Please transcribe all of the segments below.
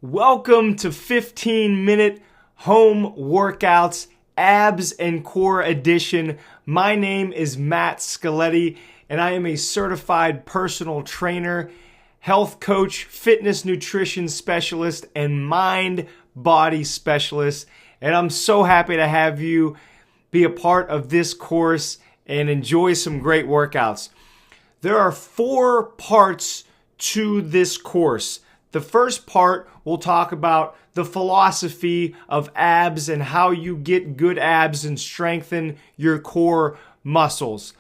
Welcome to 15-minute home workouts, abs and core edition. My name is Matt Scaletti, and I am a certified personal trainer, health coach, fitness nutrition specialist, and mind-body specialist. And I'm so happy to have you be a part of this course and enjoy some great workouts. There are 4 parts to this course. The first part, we'll talk about the philosophy of abs and how you get good abs and strengthen your core muscles.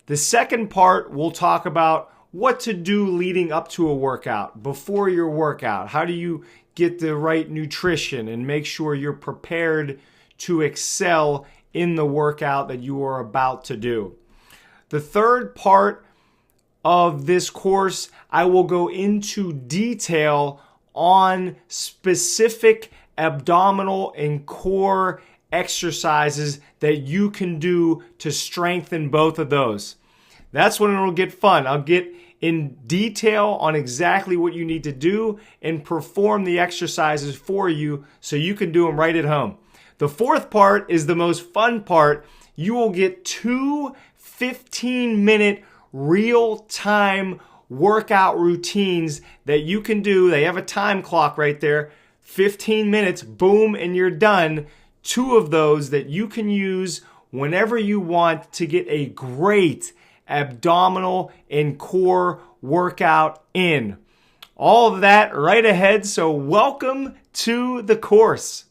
The second part, we'll talk about what to do leading up to a workout, before your workout. How do you get the right nutrition and make sure you're prepared to excel in the workout that you are about to do. The third part of this course, I will go into detail on specific abdominal and core exercises that you can do to strengthen both of those. That's when it'll get fun. I'll get in detail on exactly what you need to do and perform the exercises for you so you can do them right at home. The fourth part is the most fun part. You will get 2 15-minute real-time workout routines that you can do. They have a time clock right there. 15 minutes, boom, and you're done. 2 of those that you can use whenever you want to get a great abdominal and core workout in. All of that right ahead, so welcome to the course.